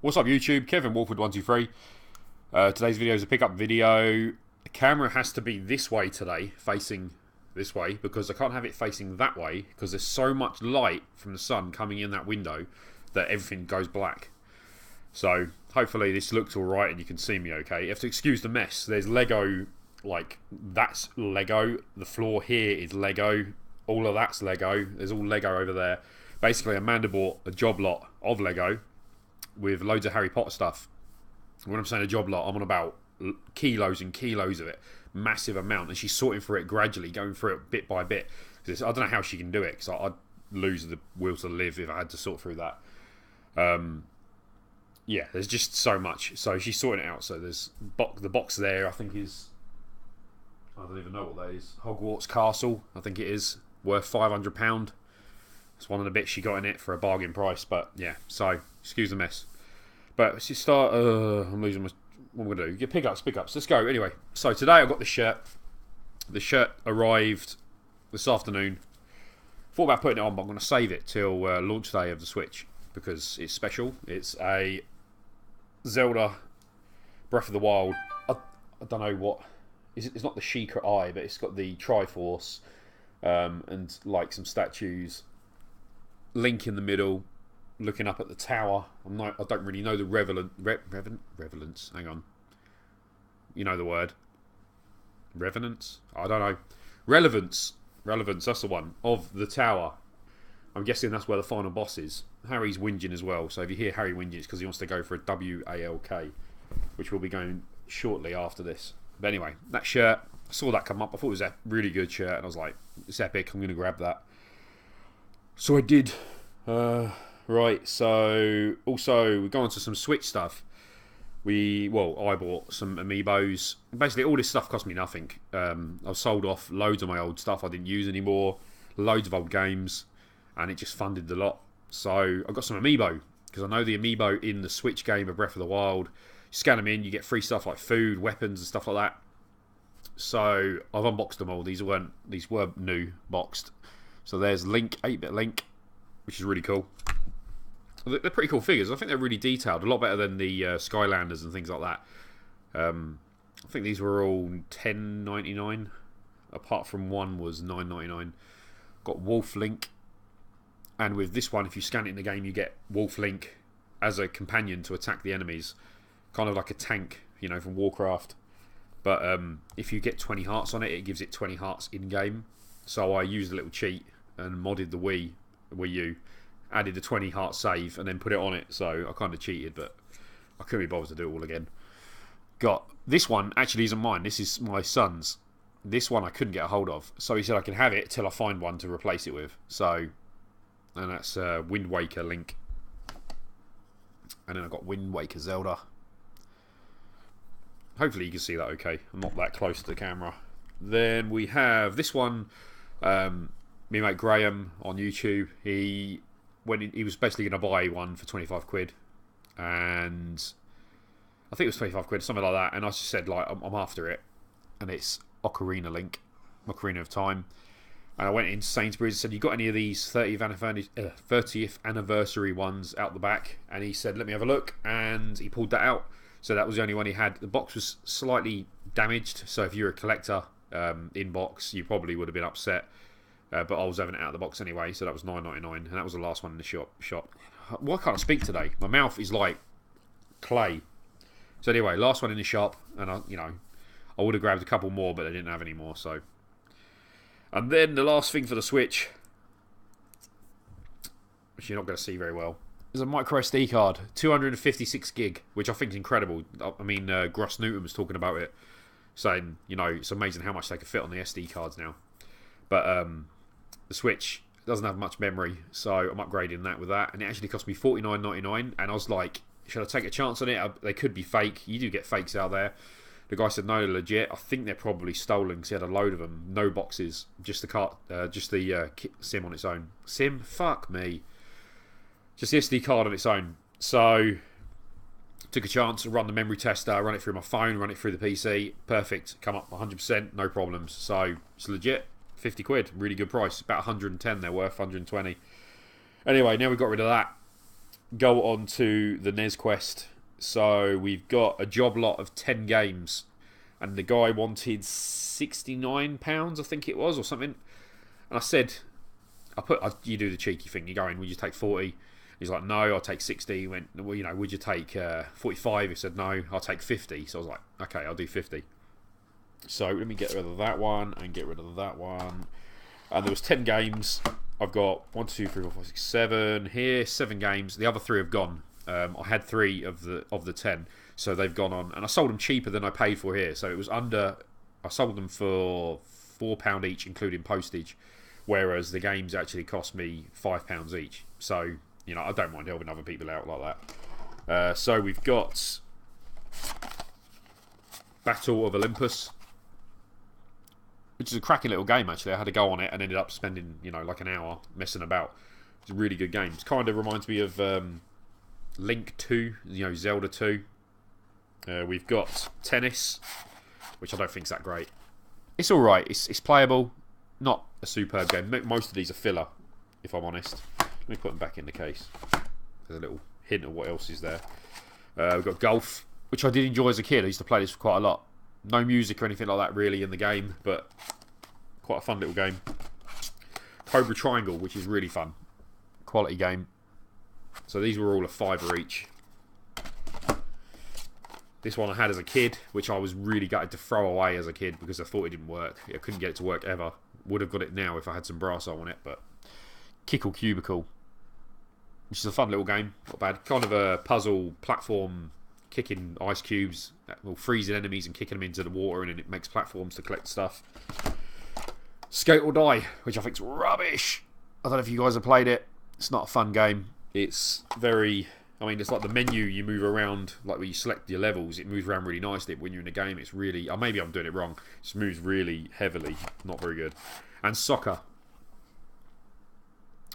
What's up YouTube? Kevin Wolford123. Today's video is a pickup video. The camera has to be this way today, facing this way, because I can't have it facing that way because there's so much light from the sun coming in that window that everything goes black. So hopefully this looks alright and you can see me okay. You have to excuse the mess. There's Lego, like that's Lego. The floor here is Lego. All of that's Lego. There's all Lego over there. Basically Amanda bought a job lot of Lego with loads of Harry Potter stuff. When I'm saying a job lot, I'm on about kilos and kilos of it. Massive amount. And she's sorting through it gradually, going through it bit by bit. I don't know how she can do it, because I'd lose the will to live if I had to sort through that. Yeah, there's just so much. So she's sorting it out. So there's the box there, I think is... I don't even know what that is. Hogwarts Castle, I think it is. Worth £500. It's one of the bits she got in it for a bargain price. But yeah, so excuse the mess. But let's just start. I'm losing my... What am I going to do? Get pickups. Let's go. Anyway, so today I got this shirt. The shirt arrived this afternoon. Thought about putting it on, but I'm going to save it till launch day of the Switch because it's special. It's a Zelda Breath of the Wild. I don't know what... It's not the Sheikah Eye, but it's got the Triforce and like some statues. Link in the middle, looking up at the tower. I don't really know the relevance. Hang on. You know the word. Revenance? I don't know. Relevance. That's the one. Of the tower. I'm guessing that's where the final boss is. Harry's whinging as well. So if you hear Harry whinging, it's because he wants to go for a WALK, which will be going shortly after this. But anyway, that shirt, I saw that come up. I thought it was a really good shirt, and I was like, it's epic. I'm going to grab that. So I did. Right, so also we go on to some Switch stuff. I bought some amiibos. Basically, all this stuff cost me nothing. I've sold off loads of my old stuff I didn't use anymore, loads of old games, and it just funded the lot. So I got some amiibo because I know the amiibo in the Switch game of Breath of the Wild. You scan them in, you get free stuff like food, weapons, and stuff like that. So I've unboxed them all. These were new boxed. So there's Link, 8-bit Link, which is really cool. They're pretty cool figures. I think they're really detailed, a lot better than the Skylanders and things like that. I think these were all $10.99, apart from one was $9.99. Got Wolf Link, and with this one, if you scan it in the game, you get Wolf Link as a companion to attack the enemies, kind of like a tank, you know, from Warcraft. But if you get 20 hearts on it, it gives it 20 hearts in game. So I used a little cheat and modded the Wii U, added the 20 heart save and then put it on it. So I kind of cheated, but I couldn't be bothered to do it all again. Got this one, actually isn't mine, this is my son's. This one I couldn't get a hold of, so he said I can have it till I find one to replace it with. So, and that's Wind Waker Link, and then I've got Wind Waker Zelda. Hopefully you can see that okay. I'm not that close to the camera. Then we have this one. Me mate Graham on YouTube, he was basically going to buy one for 25 quid, and I think it was 25 quid, something like that, and I just said, like, I'm after it, and it's Ocarina Link, Ocarina of Time, and I went into Sainsbury's and said, you got any of these 30th anniversary ones out the back? And he said, let me have a look, and he pulled that out, so that was the only one he had. The box was slightly damaged, so if you're a collector in box, you probably would have been upset. But I was having it out of the box anyway, so that was $9.99, and that was the last one in the shop. Why can't I speak today? My mouth is like clay. So anyway, last one in the shop, and I would have grabbed a couple more, but they didn't have any more. So, and then the last thing for the Switch, which you're not going to see very well, is a micro SD card, 256 gig, which I think is incredible. I mean, Gross Newton was talking about it, saying it's amazing how much they can fit on the SD cards now. But the Switch doesn't have much memory, so I'm upgrading that with that. And it actually cost me $49.99, and I was like, should I take a chance on it? They could be fake. You do get fakes out there. The guy said, no, they're legit. I think they're probably stolen because he had a load of them. No boxes, just the SIM on its own. SIM? Fuck me. Just the SD card on its own. So, took a chance to run the memory tester, run it through my phone, run it through the PC. Perfect. Come up 100%, no problems. So, it's legit. 50 quid, really good price. About 110 they're worth, 120. Anyway, now we've got rid of that. go on to the n.e.s quest. So we've got a job lot of 10 games, and the guy wanted £69, I think it was, or something. And I said, you do the cheeky thing. You go in, would you take 40? He's like, no, I'll take 60. He went, well, would you take 45? He said, no, I'll take 50. So I was like, okay, I'll do 50. So let me get rid of that one and get rid of that one. And there was 10 games. I've got 1, 2, 3, 4, 5, 6, 7 here, 7 games. The other 3 have gone. I had 3 of the 10, so they've gone on, and I sold them cheaper than I paid for here. So it was under. I sold them for £4 each, including postage, whereas the games actually cost me £5 each. So I don't mind helping other people out like that. So we've got Battle of Olympus, which is a cracking little game actually. I had to go on it and ended up spending like an hour messing about. It's a really good game. It kind of reminds me of Link 2, Zelda 2. We've got Tennis, which I don't think's that great. It's alright, it's playable, not a superb game. Most of these are filler, if I'm honest. Let me put them back in the case. There's a little hint of what else is there. We've got Golf, which I did enjoy as a kid. I used to play this quite a lot. No music or anything like that really in the game, but quite a fun little game. Cobra Triangle, which is really fun. Quality game. So these were all a £5 each. This one I had as a kid, which I was really gutted to throw away as a kid because I thought it didn't work. I couldn't get it to work ever. Would have got it now if I had some brass on it, but Kickle Cubicle, which is a fun little game, not bad. Kind of a puzzle platform, kicking ice cubes, well, freezing enemies and kicking them into the water, and then it makes platforms to collect stuff. Skate or Die, which I think's rubbish. I don't know if you guys have played it. It's not a fun game. It's very, it's like the menu you move around, like when you select your levels, it moves around really nicely. But when you're in a game, it's really, maybe I'm doing it wrong. It just moves really heavily, not very good. And Soccer,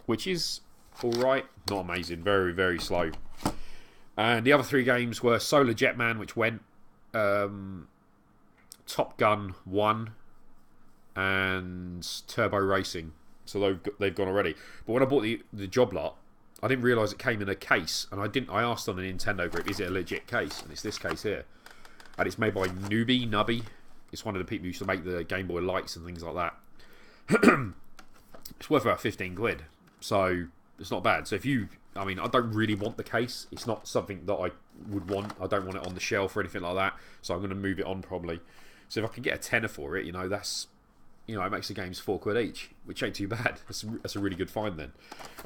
which is alright, not amazing, very, very slow. And the other 3 games were Solar Jetman, which went, Top Gun 1, and Turbo Racing. So they've gone already. But when I bought the job lot, I didn't realise it came in a case, and I asked on the Nintendo group, is it a legit case? And it's this case here. And it's made by Nubby. It's one of the people who used to make the Game Boy Lights and things like that. It's worth about 15 quid. So it's not bad. So if you, I don't really want the case. It's not something that I would want. I don't want it on the shelf or anything like that. So I'm going to move it on probably. So if I can get a tenner for it, that's, it makes the games £4 each, which ain't too bad. That's a really good find then.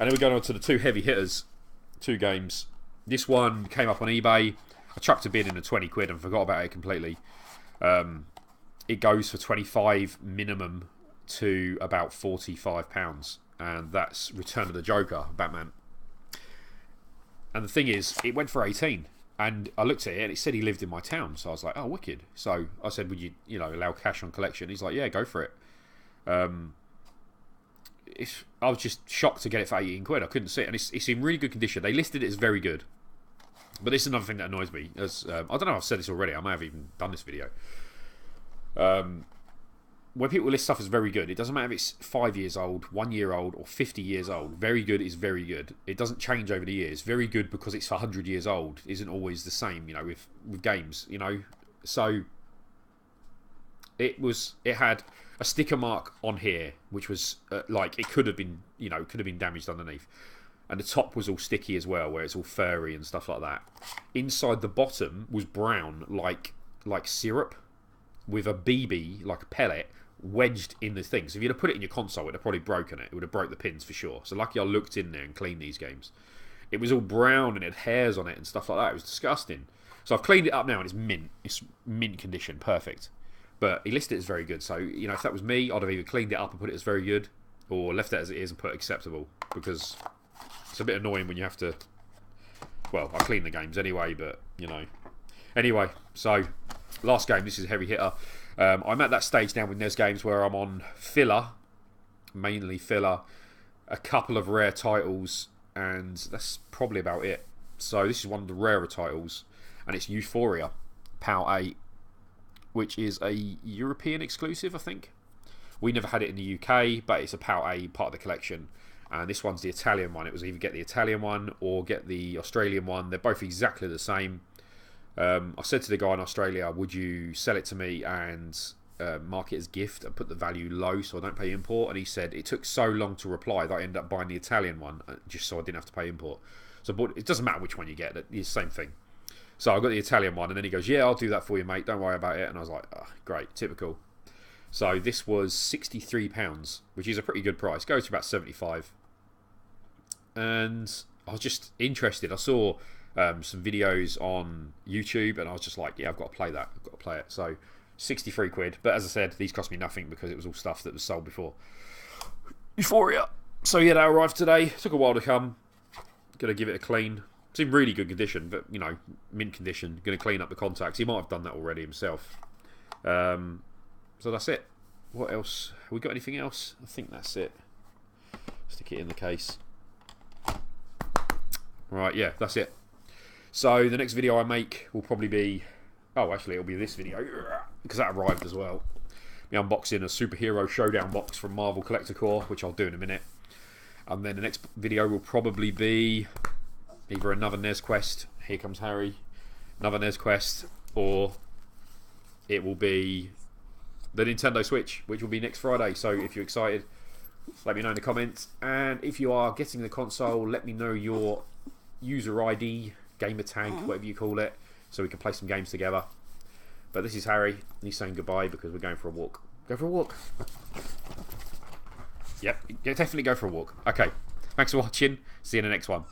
And then we're going on to the 2 heavy hitters, 2 games. This one came up on eBay. I chucked a bid in at 20 quid and forgot about it completely. It goes for 25 minimum to about £45, and that's Return of the Joker, Batman. And the thing is, it went for 18, and I looked at it and it said he lived in my town, so I was like, oh, wicked. So I said, would you allow cash on collection? He's like, yeah, go for it. I was just shocked to get it for 18 quid. I couldn't see it, and it's in really good condition. They listed it as very good, but this is another thing that annoys me. As I don't know if I've said this already. I may have even done this video. When people list stuff as very good, it doesn't matter if it's 5 years old, 1 year old, or 50 years old. Very good is very good. It doesn't change over the years. Very good because it's 100 years old isn't always the same, with games, So it had a sticker mark on here, which was it could have been, damaged underneath. And the top was all sticky as well, where it's all furry and stuff like that. Inside the bottom was brown, like syrup, with a BB, like a pellet, wedged in the thing. So if you'd have put it in your console, it would have probably broken it. It would have broke the pins for sure. So lucky I looked in there and cleaned these games. It was all brown and it had hairs on it and stuff like that. It was disgusting. So I've cleaned it up now and it's mint. It's mint condition, perfect. But he listed it as very good. So, if that was me, I'd have either cleaned it up and put it as very good, or left it as it is and put acceptable, because it's a bit annoying when you have to. Well, I clean the games anyway, but Anyway, so last game. This is a heavy hitter. I'm at that stage now with n.e.s games where I'm on filler, mainly filler, a couple of rare titles, and that's probably about it. So this is one of the rarer titles, and it's Euphoria, PAL 8, which is a European exclusive, I think. We never had it in the UK, but it's a PAL 8 part of the collection. and this one's the Italian one. It was either get the Italian one or get the Australian one. They're both exactly the same. I said to the guy in Australia, would you sell it to me and mark it as gift and put the value low so I don't pay import? And he said it took so long to reply that I ended up buying the Italian one just so I didn't have to pay import. So I bought, it doesn't matter which one you get, it's the same thing. So I got the Italian one, and then he goes, yeah, I'll do that for you, mate, don't worry about it. And I was like, oh, great, typical. So this was £63, which is a pretty good price. Goes to about 75. And I was just interested. I saw some videos on YouTube, and I was just like, yeah, I've got to play that. I've got to play it. So 63 quid. But as I said, these cost me nothing because it was all stuff that was sold before Euphoria. So yeah, that arrived today. Took a while to come. Gonna give it a clean. It's in really good condition, but you know, mint condition. Gonna clean up the contacts. He might have done that already himself. So that's it. What else? Have we got anything else? I think that's it. Stick it in the case. Right, yeah, that's it. So the next video I make will probably be... Oh, actually, it'll be this video, because that arrived as well. Me unboxing a Superhero Showdown box from Marvel Collector Core, which I'll do in a minute. And then the next video will probably be either another n.e.s quest, here comes Harry, another n.e.s quest, or it will be the Nintendo Switch, which will be next Friday. So if you're excited, let me know in the comments. And if you are getting the console, let me know your user ID, gamer tag, whatever you call it, so we can play some games together. But this is Harry. He's saying goodbye because we're going for a walk. Go for a walk. Yep, definitely go for a walk. Okay, thanks for watching. See you in the next one.